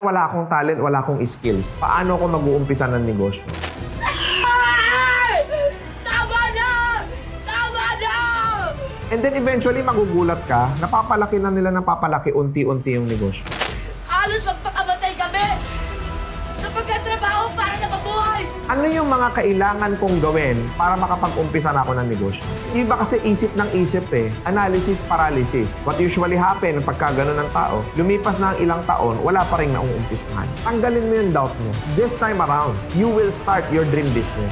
Wala akong talent, wala akong skill. Paano ako mag-uumpisa ng negosyo? Tama na! Tama na! And then eventually magugulat ka, napapalaki na nila napapalaki unti-unti yung negosyo. Halos magpakamatay kami sa pagkatrabaho para na mabuhay! Ano yung mga kailangan kong gawin para makapag-umpisa na ako ng negosyo? Iba kasi isip ng isip eh. Analysis, paralysis. What usually happen pagka gano'n ng tao, lumipas na ang ilang taon, wala pa rin nauumpisahan. Tanggalin mo yung doubt mo. This time around, you will start your dream business.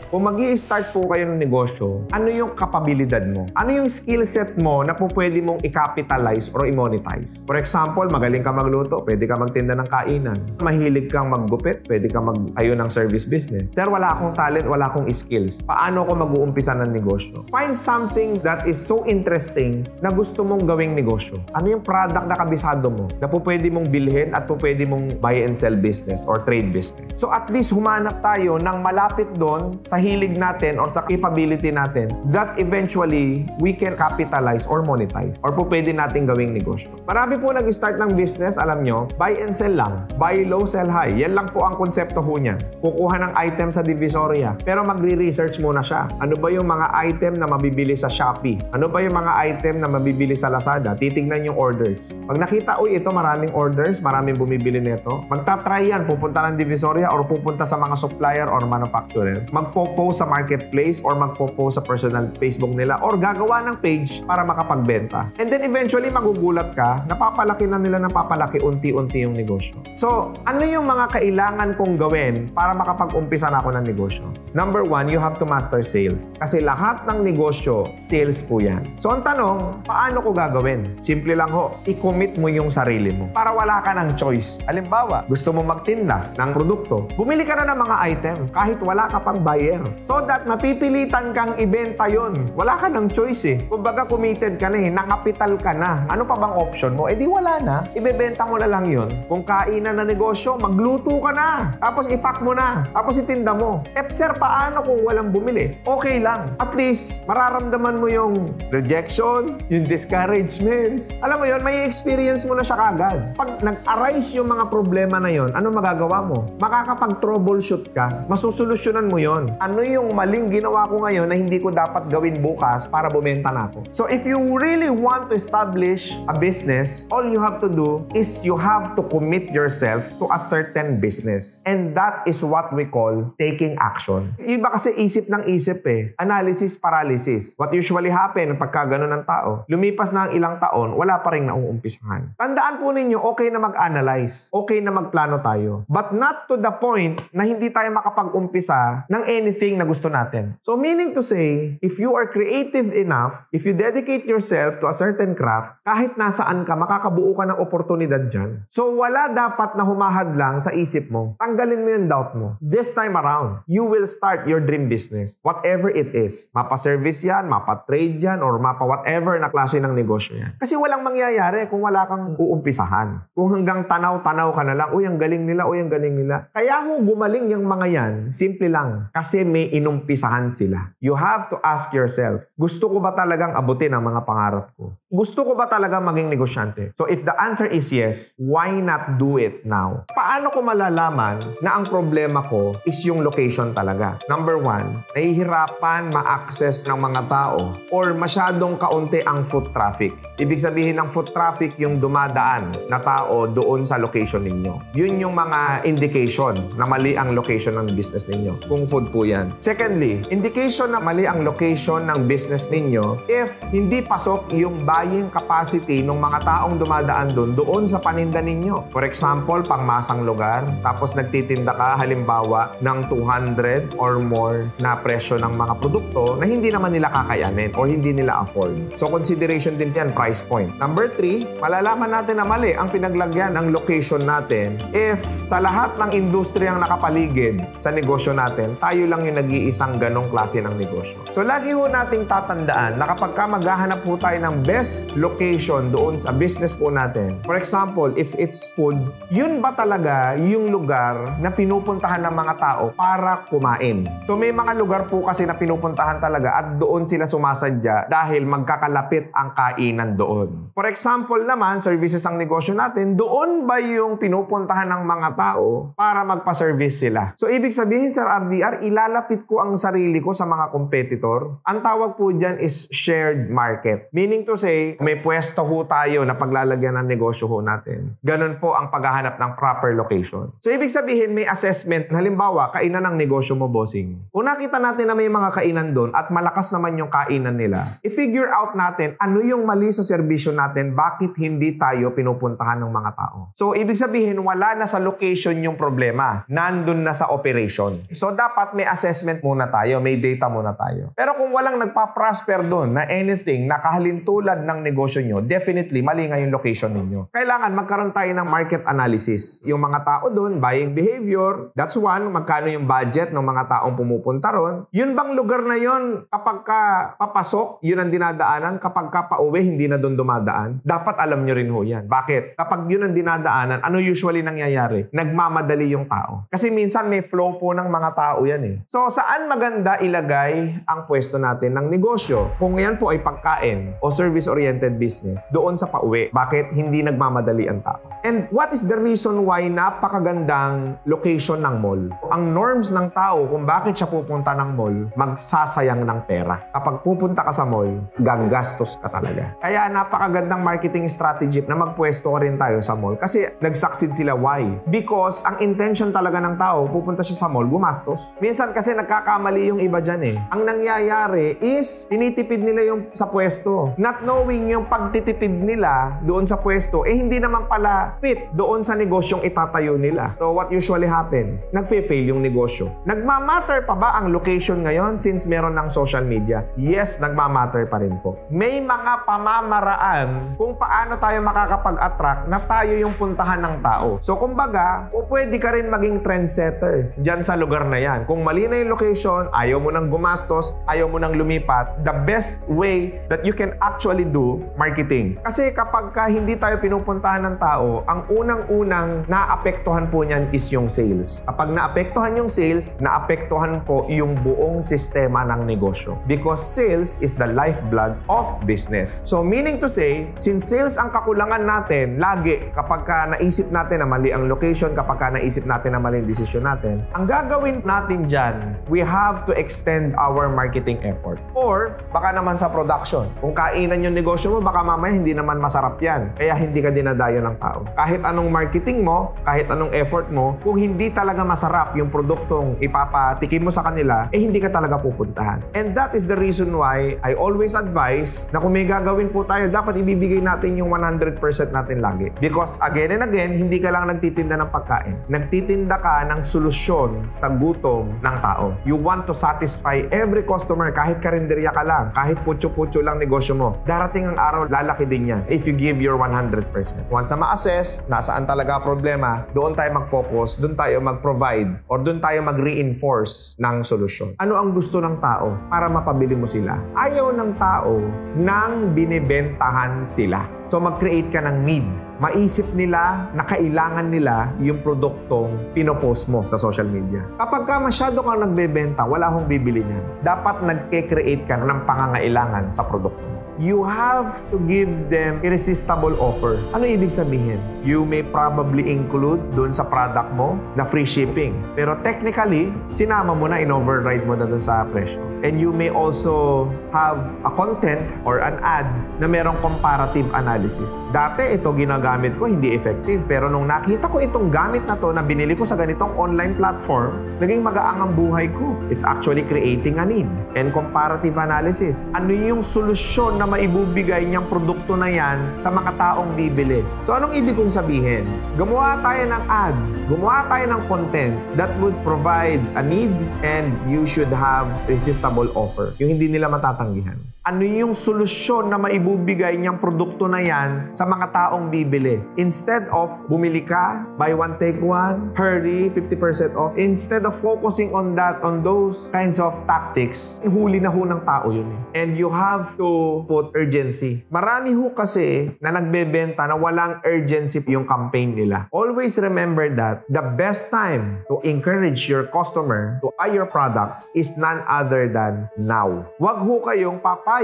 Kung mag-i-start po kayo ng negosyo, ano yung kapabilidad mo? Ano yung skill set mo na po pwede mong i-capitalize or i-monetize? For example, magaling ka magluto, pwede ka magtinda ng kainan. Mahilig kang maggupit, pwede ka magtayo ng service business. Sir, wala akong talent, wala akong skills. Paano ako mag-uumpisa ng negosyo? Find something that is so interesting na gusto mong gawing negosyo. Ano yung product na kabisado mo na po pwede mong bilhin at po pwede mong buy and sell business or trade business? So at least humanap tayo ng malapit doon sa hilig natin or sa capability natin that eventually we can capitalize or monetize or po pwede natin gawing negosyo. Marami po nag-start ng business, alam nyo, buy and sell lang. Buy low, sell high. Yan lang po ang konsepto ho niya. Kukuha ng item sa Divisoria pero magre-research muna siya. Ano ba yung mga item na mabibili sa Shopee? Ano ba yung mga item na mabibili sa Lazada? Titignan yung orders. Pag nakita, uy, ito maraming orders, maraming bumibili nito, magta-try yan, pupunta ng Divisoria or pupunta sa mga supplier or manufacturer. Magpo-post sa marketplace or magpo-post sa personal Facebook nila or gagawa ng page para makapagbenta. And then eventually magugulat ka, napapalaki na nila napapalaki unti-unti yung negosyo. So, ano yung mga kailangan kong gawin para makapag-umpisa na ako ng negosyo? Number one, you have to master sales. Kasi lahat ng negosyo, sales po yan. So, ang tanong, paano ko gagawin? Simple lang ho, i-commit mo yung sarili mo para wala ka ng choice. Halimbawa, gusto mo magtinda ng produkto, bumili ka na ng mga item kahit wala ka pang buyer. So that mapipilitan kang ibenta yon. Wala ka ng choice eh. Kumbaga committed ka na eh, nakapital ka na. Ano pa bang option mo? Eh di wala na. Ibebenta mo na lang yon. Kung kainan na negosyo, magluto ka na. Tapos ipack mo na. Tapos itinda mo. Sir, paano kung walang bumili? Okay lang. At least, mararamdaman mo yung rejection, yung discouragements. Alam mo yon, may experience mo na siya kagad. Pag nag-arise yung mga problema na yon, ano magagawa mo? Makakapag-troubleshoot ka. Masusolusyonan mo yon. Ano yung maling ginawa ko ngayon na hindi ko dapat gawin bukas para bumenta na ako? So if you really want to establish a business, all you have to do is you have to commit yourself to a certain business. And that is what we call taking action. Iba kasi isip ng isip eh. Analysis, paralysis. What usually happen pagka gano'n ng tao, lumipas na ang ilang taon, wala pa rin nauumpisahan. Tandaan po ninyo, okay na mag-analyze. Okay na magplano tayo. But not to the point na hindi tayo makapag-umpisa ng anything na gusto natin. So meaning to say, if you are creative enough, if you dedicate yourself to a certain craft, kahit nasaan ka, makakabuo ka ng oportunidad dyan. So wala dapat na humahad lang sa isip mo. Tanggalin mo yung doubt mo. This time around, you will start your dream business. Whatever it is. Mapa-service yan, mapa-trade yan, or mapa-whatever na klase ng negosyo yan. Kasi walang mangyayari kung wala kang uumpisahan. Kung hanggang tanaw-tanaw ka na lang, uy, ang galing nila, uy, ang galing nila. Kaya ho, gumaling yung mga yan, simple lang. Kasi may inumpisahan sila. You have to ask yourself, gusto ko ba talagang abutin ang mga pangarap ko? Gusto ko ba talagang maging negosyante? So if the answer is yes, why not do it now? Paano ko malalaman na ang problema ko is yung location talaga? Number one, nahihirapan ma-access ng mga tao or masyadong kaunti ang foot traffic. Ibig sabihin ng foot traffic yung dumadaan na tao doon sa location ninyo. Yun yung mga indication na mali ang location ng business ninyo. Kung food po yan. Secondly, indication na mali ang location ng business ninyo if hindi pasok yung buying capacity ng mga taong dumadaan doon sa paninda ninyo. For example, pangmasang lugar, tapos nagtitinda ka halimbawa ng 200 or more na presyo ng mga produkto na hindi naman nila kakayanin or hindi nila afford. So consideration din yan, price point. Number 3, malalaman natin na mali ang pinaglagyan ng location natin if sa lahat ng industriyang nakapaligid sa negosyo natin, tayo lang lang yung nag-iisang ganong klase ng negosyo. So lagi ho nating tatandaan na kapag ka maghahanap po tayo ng best location doon sa business po natin, for example, if it's food, yun ba talaga yung lugar na pinupuntahan ng mga tao para kumain? So may mga lugar po kasi na pinupuntahan talaga at doon sila sumasadya dahil magkakalapit ang kainan doon. For example naman, services ang negosyo natin, doon ba yung pinupuntahan ng mga tao para magpa-service sila? So ibig sabihin, Sir RDR, ilalapit ko ang sarili ko sa mga competitor. Ang tawag po dyan is shared market. Meaning to say, may pwesto ho tayo na paglalagyan ng negosyo ho natin. Ganun po ang paghahanap ng proper location. So ibig sabihin, may assessment. Halimbawa, kainan ng negosyo mo, bossing. Kung nakita natin na may mga kainan doon at malakas naman yung kainan nila, i-figure out natin ano yung mali sa serbisyo natin, bakit hindi tayo pinupuntahan ng mga tao. So ibig sabihin, wala na sa location yung problema. Nandun na sa operation. So dapat may assessment muna tayo, may data muna tayo. Pero kung walang nagpa-prosper doon na anything na kahalintulad ng negosyo nyo, definitely mali nga yung location ninyo. Kailangan magkaroon tayo ng market analysis. Yung mga tao doon, buying behavior, that's one, magkano yung budget ng mga taong pumupunta ron. Yun bang lugar na yun, kapag ka papasok, yun ang dinadaanan, kapag ka pauwi, hindi na doon dumadaan? Dapat alam nyo rin ho yan. Bakit? Kapag yun ang dinadaanan, ano usually nangyayari? Nagmamadali yung tao. Kasi minsan may flow po ng mga tao yan eh. So, saan maganda ilagay ang pwesto natin ng negosyo? Kung yan po ay pagkain o service-oriented business, doon sa pauwi. Bakit hindi nagmamadali ang tao? And what is the reason why napakagandang location ng mall? Ang norms ng tao kung bakit siya pupunta ng mall, magsasayang ng pera. Kapag pupunta ka sa mall, gagastos ka talaga. Kaya napakagandang marketing strategy na magpwesto rin tayo sa mall. Kasi nag-succeed sila. Why? Because ang intention talaga ng tao, pupunta siya sa mall, gumastos. Minsan kasi nagkakamali yung iba dyan eh. Ang nangyayari is, tinitipid nila yung sa pwesto. Not knowing yung pagtitipid nila doon sa pwesto, eh hindi naman pala fit doon sa negosyong itatayo nila. So what usually happen? Nagfe-fail yung negosyo. Nagmamatter pa ba ang location ngayon since meron ng social media? Yes, nagmamatter pa rin po. May mga pamamaraan kung paano tayo makakapag-attract na tayo yung puntahan ng tao. So kumbaga, pwede ka rin maging trendsetter dyan sa lugar na yan. Kung mali na yung location, ayaw mo nang gumastos, ayaw mo nang lumipat, the best way that you can actually do, marketing. Kasi kapag ka hindi tayo pinupuntahan ng tao, ang unang-unang naapektuhan po niyan is yung sales. Kapag naapektuhan yung sales, naapektuhan po yung buong sistema ng negosyo. Because sales is the lifeblood of business. So meaning to say, since sales ang kakulangan natin, lagi kapag ka naisip natin na mali ang location, kapag ka naisip natin na mali ang desisyon natin, ang gagawin natin dyan, we have to extend our marketing effort. Or, baka naman sa production. Kung kainan yung negosyo mo, baka mamaya hindi naman masarap yan. Kaya hindi ka dinadayo ng tao. Kahit anong marketing mo, kahit anong effort mo, kung hindi talaga masarap yung produktong ipapatikim mo sa kanila, eh hindi ka talaga pupuntahan. And that is the reason why I always advise na kung may gagawin po tayo, dapat ibibigay natin yung 100% natin lagi. Because again and again, hindi ka lang nagtitinda ng pagkain. Nagtitinda ka ng solusyon sa gutom ng tao. You want to satisfy every customer, kahit karinderya ka lang, kahit putyo-putyo lang negosyo mo. Darating ang araw, lalaki din yan if you give your 100%. Once na ma-assess, nasaan talaga problema, doon tayo mag-focus, doon tayo mag-provide, or doon tayo mag-reinforce ng solusyon. Ano ang gusto ng tao para mapabili mo sila? Ayaw ng tao nang binibentahan sila. So mag-create ka ng need. Maisip nila na kailangan nila yung produktong pinopost mo sa social media. Kapag ka masyado kang nagbebenta, wala akong bibili niyan. Dapat nagke-create ka ng pangangailangan sa produkto mo. You have to give them irresistible offer. Ano ibig sabihin? You may probably include doon sa product mo na free shipping. Pero technically, sinama mo na, in-override mo na doon sa presyo. And you may also have a content or an ad na merong comparative analysis. Dati, ito ginagamit ko, hindi effective. Pero nung nakita ko itong gamit na to na binili ko sa ganitong online platform, naging magaang ang buhay ko. It's actually creating a need. And comparative analysis. Ano yung solusyon na na maibubigay niyang produkto na yan sa mga taong bibili. So anong ibig kong sabihin? Gumawa tayo ng ad, gumawa tayo ng content that would provide a need and you should have irresistible offer. Yung hindi nila matatanggihan. Ano yung solusyon na maibubigay niyang produkto na yan sa mga taong bibili? Instead of bumili ka, buy one, take one, hurry, 50% off, instead of focusing on that, on those kinds of tactics, huli na ho ng tao yun eh. And you have to put urgency. Marami ho kasi na nagbebenta na walang urgency yung campaign nila. Always remember that the best time to encourage your customer to buy your products is none other than now. Wag ho kayong papayag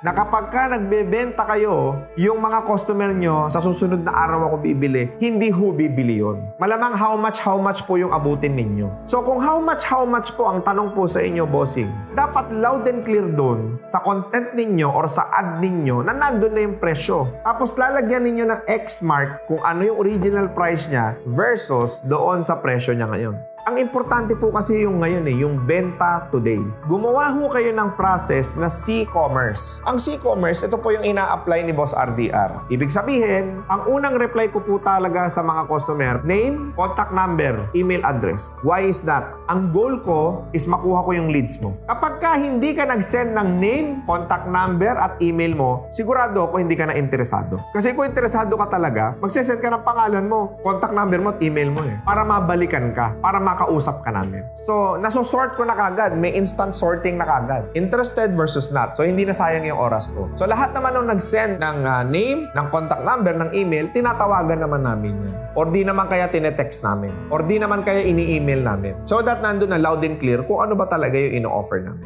na kapag ka nagbebenta kayo, yung mga customer nyo sa susunod na araw ako bibili, hindi ho bibili yun. Malamang how much po yung abutin ninyo. So kung how much po ang tanong po sa inyo, bossing, dapat loud and clear doon sa content ninyo or sa ad ninyo na nandun na yung presyo. Tapos lalagyan ninyo ng X mark kung ano yung original price niya versus doon sa presyo niya ngayon. Ang importante po kasi yung ngayon yung benta today. Gumawa ho kayo ng process na C-commerce. Ang C-commerce, ito po yung ina-apply ni Boss RDR. Ibig sabihin, ang unang reply ko po talaga sa mga customer, name, contact number, email address. Why is that? Ang goal ko is makuha ko yung leads mo. Kapag ka hindi ka nag-send ng name, contact number, at email mo, sigurado ako hindi ka na interesado. Kasi kung interesado ka talaga, magsesend ka ng pangalan mo, contact number mo at email mo para mabalikan ka, para makausap ka namin. So, naso-sort ko na kagad. May instant sorting na kagad. Interested versus not. So, hindi na sayang yung oras ko. So, lahat naman nung nag-send ng name, ng contact number, ng email, tinatawagan naman namin yan. Or di naman kaya tinetext namin. Or di naman kaya ini-email namin. So that nandun na loud and clear kung ano ba talaga yung ino-offer namin.